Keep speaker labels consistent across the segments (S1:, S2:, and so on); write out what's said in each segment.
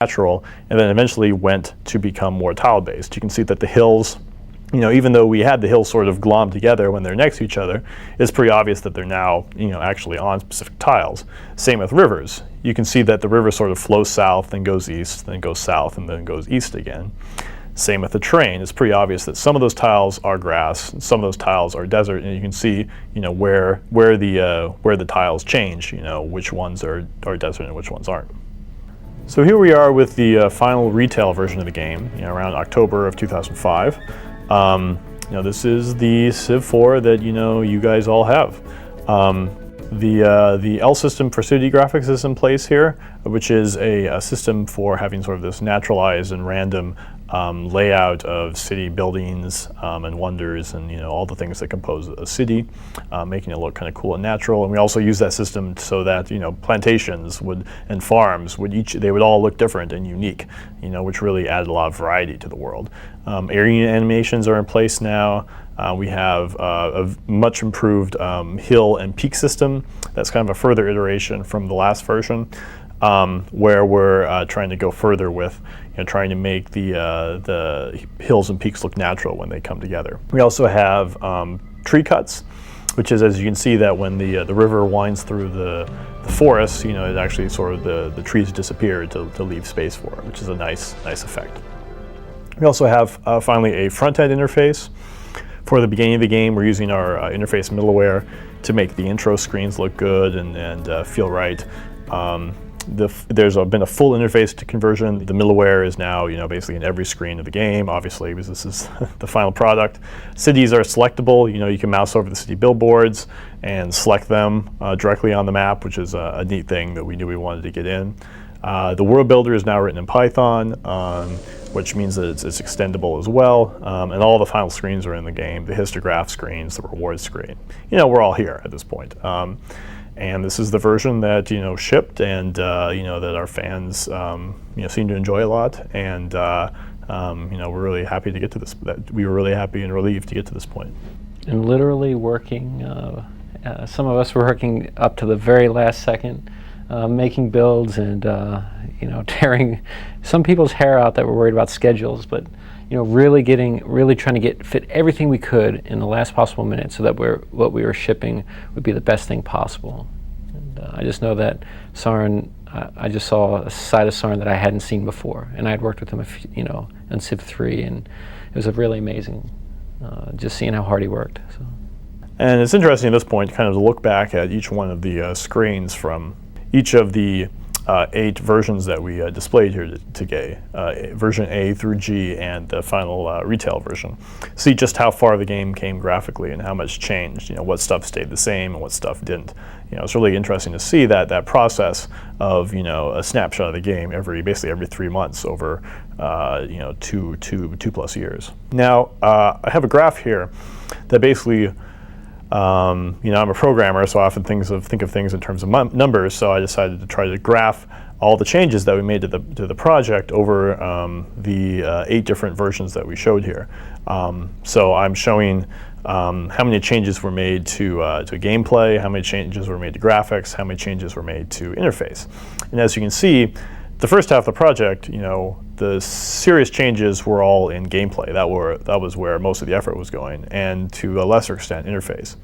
S1: natural, and then eventually went to become more tile-based. You can see that the hills, even though we had the hills sort of glommed together when they're next to each other, it's pretty obvious that they're now, actually on specific tiles. Same with rivers. You can see that the river sort of flows south, then goes east, then goes south, and then goes east again. Same with the terrain. It's pretty obvious that some of those tiles are grass, and some of those tiles are desert, and you can see, where the tiles change, which ones are desert and which ones aren't. So here we are with the final retail version of the game, around October of 2005. This is the Civ 4 that you guys all have. The L system for city graphics is in place here, which is a system for having sort of this naturalized and random layout of city buildings and wonders and all the things that compose a city, making it look kind of cool and natural. And we also use that system so that plantations and farms would all look different and unique, which really added a lot of variety to the world. Area animations are in place now. We have a much improved hill and peak system. That's kind of a further iteration from the last version, where we're trying to go further with trying to make the hills and peaks look natural when they come together. We also have tree cuts, which is, as you can see, that when the river winds through the forest, it actually sort of the trees disappear to leave space for it, which is a nice effect. We also have finally a front-end interface. For the beginning of the game, we're using our interface middleware to make the intro screens look good and feel right. There's been a full interface to conversion. The middleware is now, basically in every screen of the game, obviously, because this is the final product. Cities are selectable. You can mouse over the city billboards and select them directly on the map, which is a neat thing that we knew we wanted to get in. The world builder is now written in Python, which means that it's extendable as well. And all the final screens are in the game, the histograph screens, the reward screen. We're all here at this point. And this is the version that shipped, and that our fans seem to enjoy a lot. And we're really happy to get to this. We were really happy and relieved to get to this point.
S2: And literally working. Some of us were working up to the very last second, making builds and tearing some people's hair out that were worried about schedules, but really trying to fit everything we could in the last possible minute so that what we were shipping would be the best thing possible. And I just know that Soren, I just saw a side of Soren that I hadn't seen before, and I had worked with him on Civ 3, and it was really amazing just seeing how hard he worked. So.
S1: And it's interesting at this point kind of to look back at each one of the screens from each of the 8 versions that we displayed here today, version A through G and the final retail version. See just how far the game came graphically and how much changed, what stuff stayed the same and what stuff didn't. It's really interesting to see that process of, a snapshot of the game basically every 3 months over, 2+ years. Now, I have a graph here that basically I'm a programmer, so I often think of things in terms of numbers. So I decided to try to graph all the changes that we made to the project over the 8 different versions that we showed here. So I'm showing how many changes were made to gameplay, how many changes were made to graphics, how many changes were made to interface. And as you can see, the first half of the project, the serious changes were all in gameplay. That was where most of the effort was going, and to a lesser extent, interface.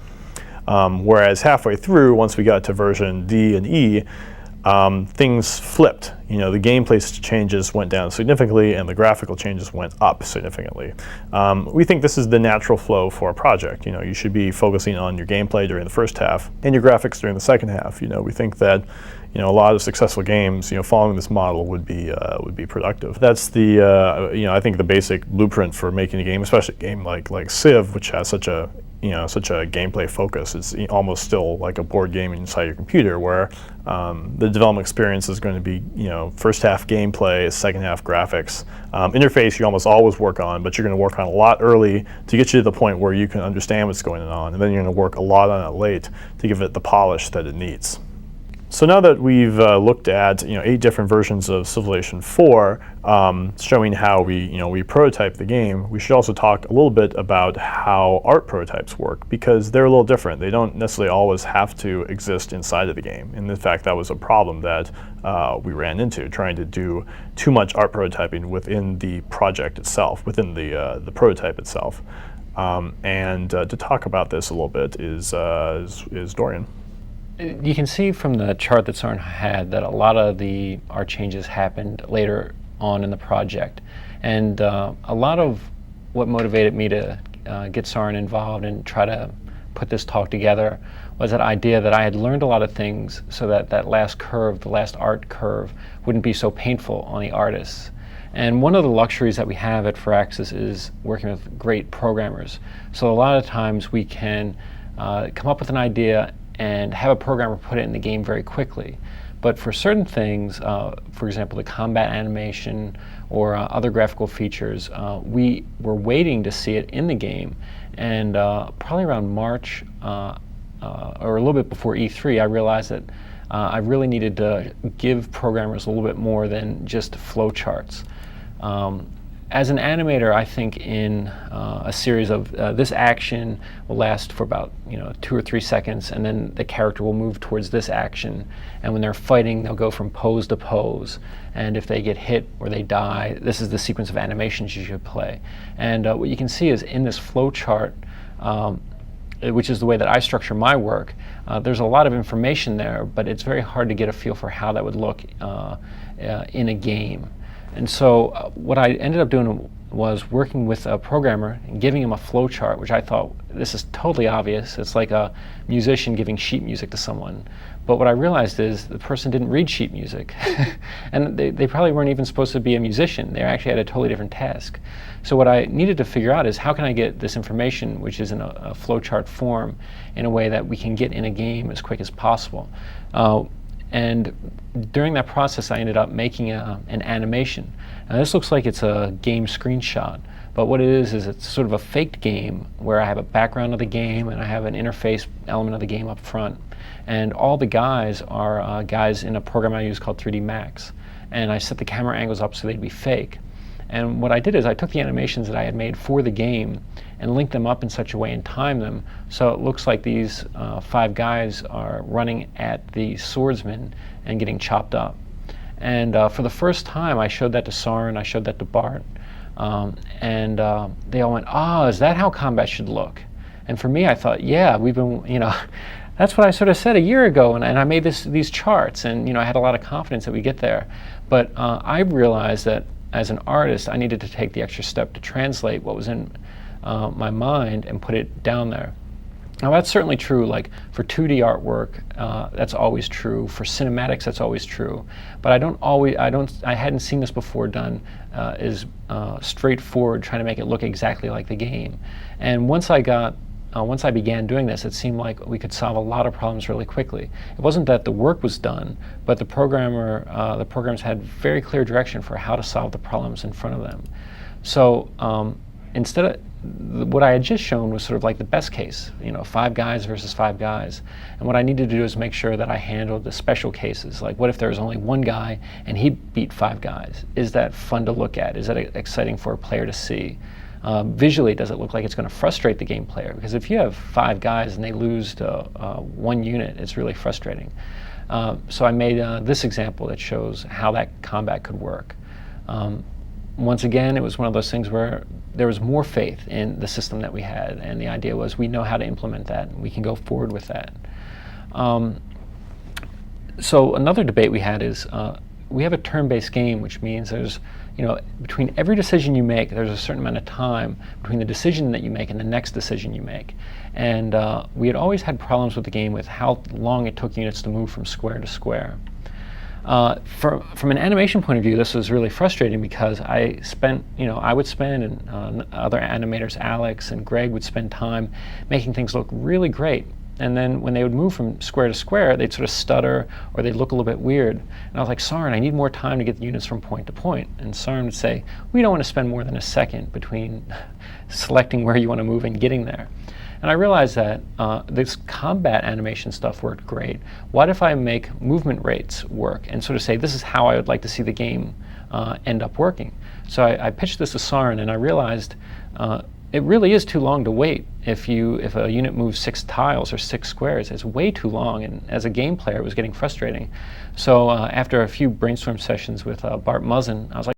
S1: Whereas halfway through, once we got to version D and E, things flipped. The gameplay changes went down significantly, and the graphical changes went up significantly. We think this is the natural flow for a project. You should be focusing on your gameplay during the first half and your graphics during the second half. We think that a lot of successful games, following this model would be productive. That's I think the basic blueprint for making a game, especially a game like Civ, which has such a gameplay focus. It's almost still like a board game inside your computer, where the development experience is going to be, first half gameplay, second half graphics. Interface you almost always work on, but you're going to work on a lot early to get you to the point where you can understand what's going on, and then you're going to work a lot on it late to give it the polish that it needs. So now that we've looked at 8 different versions of Civilization 4, showing how we prototype the game, we should also talk a little bit about how art prototypes work, because they're a little different. They don't necessarily always have to exist inside of the game. And in fact, that was a problem that we ran into, trying to do too much art prototyping within the project itself, within the prototype itself. And to talk about this a little bit is Dorian.
S2: You can see from the chart that Soren had that a lot of the art changes happened later on in the project. And a lot of what motivated me to get Soren involved and try to put this talk together was that idea that I had learned a lot of things so that that last curve, the last art curve, wouldn't be so painful on the artists. And one of the luxuries that we have at Firaxis is working with great programmers. So a lot of times we can come up with an idea and have a programmer put it in the game very quickly. But for certain things, for example, the combat animation or other graphical features, we were waiting to see it in the game. And probably around March or a little bit before E3, I realized that I really needed to give programmers a little bit more than just flowcharts. As an animator, I think in a series of this action will last for about 2 or 3 seconds, and then the character will move towards this action. And when they're fighting, they'll go from pose to pose. And if they get hit or they die, this is the sequence of animations you should play. And what you can see is in this flow chart, which is the way that I structure my work, there's a lot of information there, but it's very hard to get a feel for how that would look in a game. And so what I ended up doing was working with a programmer and giving him a flow chart, which I thought, this is totally obvious. It's like a musician giving sheet music to someone. But what I realized is the person didn't read sheet music. And they probably weren't even supposed to be a musician. They actually had a totally different task. So what I needed to figure out is how can I get this information, which is in a flow chart form, in a way that we can get in a game as quick as possible. And during that process, I ended up making an animation. Now this looks like it's a game screenshot, but what it is it's sort of a faked game where I have a background of the game and I have an interface element of the game up front. And all the guys are guys in a program I use called 3D Max. And I set the camera angles up so they'd be fake. And what I did is I took the animations that I had made for the game and linked them up in such a way and timed them so it looks like these 5 guys are running at the swordsman and getting chopped up. And for the first time, I showed that to Soren, I showed that to Bart, and they all went, "Ah, is that how combat should look?" And for me, I thought, yeah, we've been, that's what I sort of said a year ago, and I made these charts, and I had a lot of confidence that we get there. But I realized that as an artist, I needed to take the extra step to translate what was in my mind and put it down there. Now that's certainly true, like for 2D artwork, that's always true. For cinematics, that's always true. But I hadn't seen this before done as straightforward, trying to make it look exactly like the game. And once I began doing this, it seemed like we could solve a lot of problems really quickly. It wasn't that the work was done, but the programs had very clear direction for how to solve the problems in front of them. So instead of what I had just shown was sort of like the best case, 5 guys versus 5 guys. And what I needed to do is make sure that I handled the special cases. Like, what if there was only 1 guy and he beat 5 guys? Is that fun to look at? Is that exciting for a player to see? Visually, does it look like it's going to frustrate the game player? Because if you have 5 guys and they lose to 1 unit, it's really frustrating. So I made this example that shows how that combat could work. Once again, it was one of those things where there was more faith in the system that we had, and the idea was we know how to implement that, and we can go forward with that. So another debate we had is we have a turn-based game, which means there's, between every decision you make, there's a certain amount of time between the decision that you make and the next decision you make. And we had always had problems with the game with how long it took units to move from square to square. From an animation point of view, this was really frustrating because I would spend, and other animators, Alex and Greg, would spend time making things look really great. And then when they would move from square to square, they'd sort of stutter or they'd look a little bit weird. And I was like, Soren, I need more time to get the units from point to point. And Soren would say, we don't want to spend more than a second between selecting where you want to move and getting there. And I realized that this combat animation stuff worked great. What if I make movement rates work and sort of say, this is how I would like to see the game end up working? So I pitched this to Soren, and I realized it really is too long to wait. If a unit moves 6 tiles or 6 squares, it's way too long, and as a game player, it was getting frustrating. So after a few brainstorm sessions with Bart Muzzin, I was like,